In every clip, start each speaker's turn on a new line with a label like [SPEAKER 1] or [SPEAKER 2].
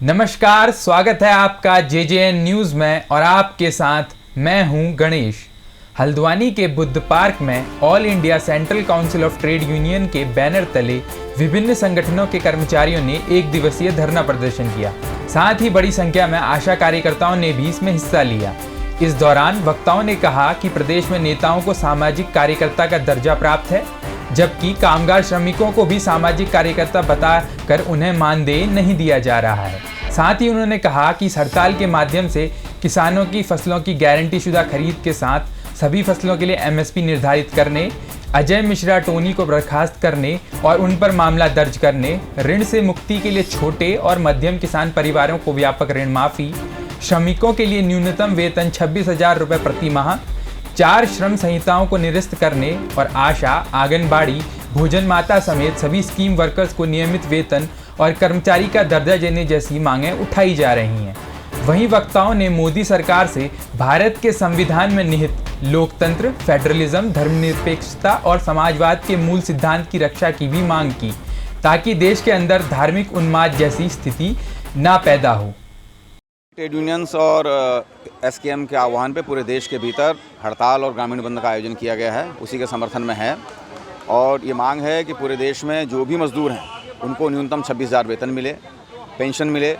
[SPEAKER 1] नमस्कार, स्वागत है आपका जेजेएन न्यूज़ में और आपके साथ मैं हूं गणेश। हल्द्वानी के बुद्ध पार्क में all India central council of trade union के बैनर तले विभिन्न संगठनों के कर्मचारियों ने एक दिवसीय धरना प्रदर्शन किया। साथ ही बड़ी संख्या में आशा कार्यकर्ताओं ने भी इसमें हिस्सा लिया। इस दौरान वक्ताओं ने कहा कि प्रदेश में नेताओं को सामाजिक कार्यकर्ता का दर्जा प्राप्त है, जबकि कामगार श्रमिकों को भी सामाजिक कार्यकर्ता बताकर उन्हें मानदेय नहीं दिया जा रहा है। साथ ही उन्होंने कहा कि इस हड़ताल के माध्यम से किसानों की फसलों की गारंटी शुदा खरीद के साथ सभी फसलों के लिए एमएसपी निर्धारित करने, अजय मिश्रा टोनी को बर्खास्त करने और उन पर मामला दर्ज करने, ऋण से मुक्ति के लिए छोटे और मध्यम किसान परिवारों को व्यापक ऋण माफी, श्रमिकों के लिए न्यूनतम वेतन 26,000 रुपये प्रति माह, 4 श्रम संहिताओं को निरस्त करने और आशा, आंगनबाड़ी, भोजन माता समेत सभी स्कीम वर्कर्स को नियमित वेतन और कर्मचारी का दर्जा देने जैसी मांगें उठाई जा रही हैं। वहीं वक्ताओं ने मोदी सरकार से भारत के संविधान में निहित लोकतंत्र, फेडरलिज्म, धर्मनिरपेक्षता और समाजवाद के मूल सिद्धांत की रक्षा की भी मांग की, ताकि देश के अंदर धार्मिक उन्माद जैसी स्थिति ना पैदा हो।
[SPEAKER 2] ट्रेड यूनियंस और एसकेएम के आह्वान पे पूरे देश के भीतर हड़ताल और ग्रामीण बंद का आयोजन किया गया है, उसी के समर्थन में है। और ये मांग है कि पूरे देश में जो भी मजदूर हैं उनको न्यूनतम 26,000 वेतन मिले, पेंशन मिले,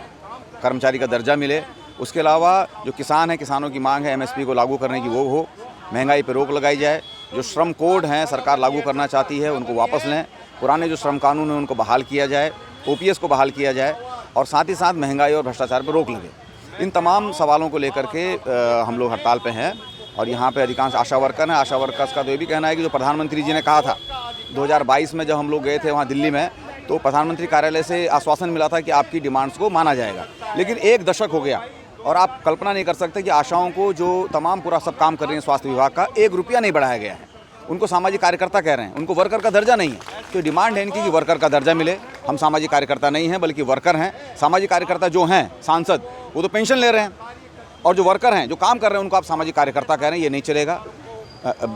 [SPEAKER 2] कर्मचारी का दर्जा मिले। उसके अलावा जो किसान हैं, किसानों की मांग है एमएसपी को लागू करने की, वो हो। महंगाई पर रोक लगाई जाए। जो श्रम कोड हैं सरकार लागू करना चाहती है उनको वापस लें। पुराने जो श्रम कानून हैं उनको बहाल किया जाए, ओपीएस को बहाल किया जाए और साथ ही साथ महंगाई और भ्रष्टाचार पर रोक लगे। इन तमाम सवालों को लेकर के हम लोग हड़ताल पे हैं और यहाँ पे अधिकांश आशा वर्कर हैं। आशा वर्कर्स का तो ये भी कहना है कि जो प्रधानमंत्री जी ने कहा था 2022 में जब हम लोग गए थे वहाँ दिल्ली में, तो प्रधानमंत्री कार्यालय से आश्वासन मिला था कि आपकी डिमांड्स को माना जाएगा। लेकिन 1 दशक हो गया और आप कल्पना नहीं कर सकते कि आशाओं को जो तमाम पूरा सब काम कर रही है स्वास्थ्य विभाग का, 1 रुपया नहीं बढ़ाया गया है। उनको सामाजिक कार्यकर्ता कह रहे हैं, उनको वर्कर का दर्जा नहीं है। तो डिमांड है इनकी कि वर्कर का दर्जा मिले। हम सामाजिक कार्यकर्ता नहीं हैं बल्कि वर्कर हैं। सामाजिक कार्यकर्ता जो हैं सांसद, वो तो पेंशन ले रहे हैं और जो वर्कर हैं, जो काम कर रहे हैं, उनको आप सामाजिक कार्यकर्ता कह रहे हैं, ये नहीं चलेगा।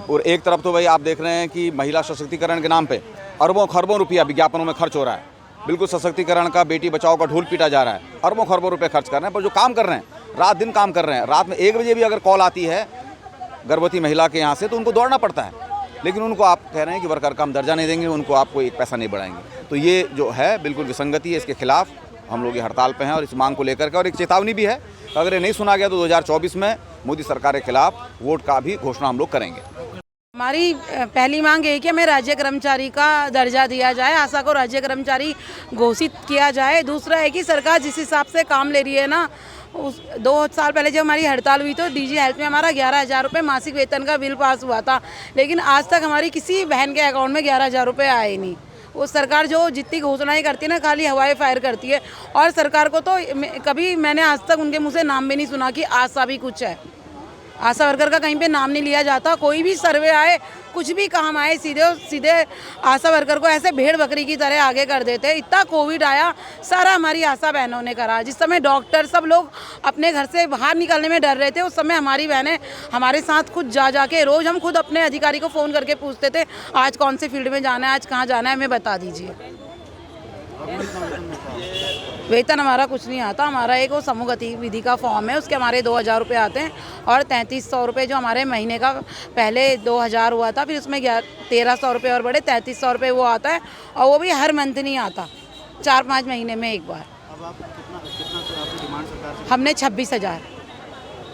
[SPEAKER 2] और एक तरफ तो भाई आप देख रहे हैं कि महिला सशक्तिकरण के नाम पे अरबों खरबों रुपया विज्ञापनों में खर्च हो रहा है। बिल्कुल सशक्तिकरण का, बेटी बचाओ का ढोल पीटा जा रहा है। अरबों खरबों रुपये खर्च कर रहे हैं, पर जो काम कर रहे हैं, रात दिन काम कर रहे हैं, रात में 1 बजे भी अगर कॉल आती है गर्भवती महिला के यहाँ से तो उनको दौड़ना पड़ता है। लेकिन उनको आप कह रहे हैं कि वर्कर का हम दर्जा नहीं देंगे, उनको आपको 1 पैसा नहीं बढ़ाएंगे। तो ये जो है बिल्कुल विसंगति है। इसके खिलाफ हम लोग ये हड़ताल पे हैं और इस मांग को लेकर के, और एक चेतावनी भी है, अगर ये नहीं सुना गया तो 2024 में मोदी सरकार के खिलाफ वोट का भी घोषणा हम लोग करेंगे।
[SPEAKER 3] हमारी पहली मांग है कि हमें राज्य कर्मचारी का दर्जा दिया जाए, आशा को राज्य कर्मचारी घोषित किया जाए। दूसरा है कि सरकार जिस हिसाब से काम ले रही है ना, 2 साल पहले जब हमारी हड़ताल हुई तो डीजी हेल्थ में हमारा 11,000 रुपये मासिक वेतन का बिल पास हुआ था, लेकिन आज तक हमारी किसी बहन के अकाउंट में 11,000 रुपये आए नहीं। वो सरकार जो जितनी घोषणाएं करती है ना, खाली हवाई फायर करती है। और सरकार को तो कभी मैंने आज तक उनके मुँह से नाम भी नहीं सुना कि आशा भी कुछ है। आशा वर्कर का कहीं पे नाम नहीं लिया जाता। कोई भी सर्वे आए, कुछ भी काम आए, सीधे आशा वर्कर को ऐसे भेड़ बकरी की तरह आगे कर देते हैं। इतना कोविड आया, सारा हमारी आशा बहनों ने करा। जिस समय डॉक्टर सब लोग अपने घर से बाहर निकलने में डर रहे थे, उस समय हमारी बहनें हमारे साथ खुद जाके रोज़ हम खुद अपने अधिकारी को फ़ोन करके पूछते थे, आज कौन से फील्ड में जाना है, आज कहाँ जाना है, हमें बता दीजिए। वेतन हमारा कुछ नहीं आता। हमारा एक वो समूह गतिविधि का फॉर्म है, उसके हमारे 2,000 रुपये आते हैं और 3300 रुपये जो हमारे महीने का पहले 2,000 हुआ था, फिर उसमें 1,300 रुपये और बढ़े 3,300 रुपये वो आता है, और वो भी हर मंथ नहीं आता, 4-5 महीने में एक बार।
[SPEAKER 4] अब आप कितना डिमांड सरकार से?
[SPEAKER 3] हमने 26,000।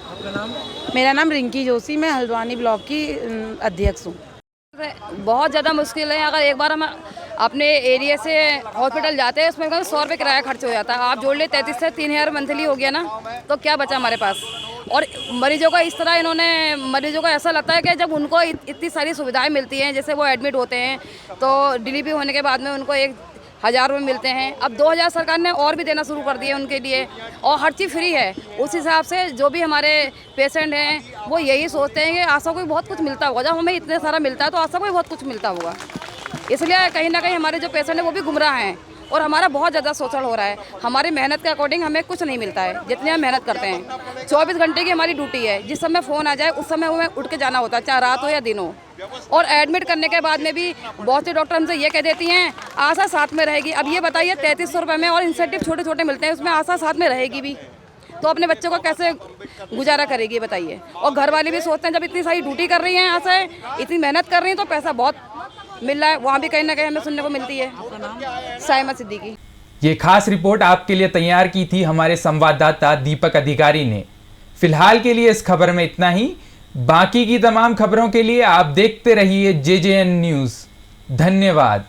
[SPEAKER 4] आपका नाम?
[SPEAKER 3] मेरा नाम रिंकी जोशी, मैं हल्द्वानी ब्लॉक की अध्यक्ष हूँ।
[SPEAKER 5] बहुत ज़्यादा मुश्किल है। अगर एक बार हम अपने एरिया से हॉस्पिटल जाते हैं, उसमें 100 रुपये किराया खर्च हो जाता है। आप जोड़ ले 33 से 3,000 मंथली हो गया ना, तो क्या बचा हमारे पास। और मरीजों का इस तरह मरीजों को ऐसा लगता है कि जब उनको इतनी सारी सुविधाएं मिलती हैं, जैसे वो एडमिट होते हैं तो डिलीवरी होने के बाद में उनको 1,000 रुपये मिलते हैं। अब 2,000 सरकार ने और भी देना शुरू कर दिए उनके लिए, और हर चीज़ फ्री है। उस हिसाब से जो भी हमारे पेशेंट हैं वो यही सोचते हैं कि आशा को भी बहुत कुछ मिलता होगा। जब हमें इतने सारा मिलता है तो आशा को भी बहुत कुछ मिलता होगा। इसलिए कहीं ना कहीं हमारे जो पेशेंट हैं वो भी गुमराह हैं। और हमारा बहुत ज़्यादा शोषण हो रहा है। हमारी मेहनत के अकॉर्डिंग हमें कुछ नहीं मिलता है, जितनी हम मेहनत करते हैं। 24 घंटे की हमारी ड्यूटी है, जिस समय फ़ोन आ जाए उस समय हमें उठ के जाना होता है, चाहे रात हो या दिन हो। और एडमिट करने के बाद में भी बहुत से डॉक्टर हमसे ये कह देती हैं आशा साथ में रहेगी। अब ये बताइए 3300 रुपये में, और इंसेंटिव छोटे छोटे मिलते हैं, उसमें आशा साथ में रहेगी भी, तो अपने बच्चों को कैसे गुजारा करेगी बताइए। और घर वाले भी सोचते हैं जब इतनी सारी ड्यूटी कर रही हैं, आशाएं इतनी मेहनत कर रही हैं, तो पैसा बहुत मिल रहा है, वहाँ भी कहीं ना कहीं हमें सुनने को मिलती है। साइमा सिद्दीकी।
[SPEAKER 1] ये खास रिपोर्ट आपके लिए तैयार की थी हमारे संवाददाता दीपक अधिकारी ने। फिलहाल के लिए इस खबर में इतना ही। बाकी की तमाम खबरों के लिए आप देखते रहिए JJN न्यूज़। धन्यवाद।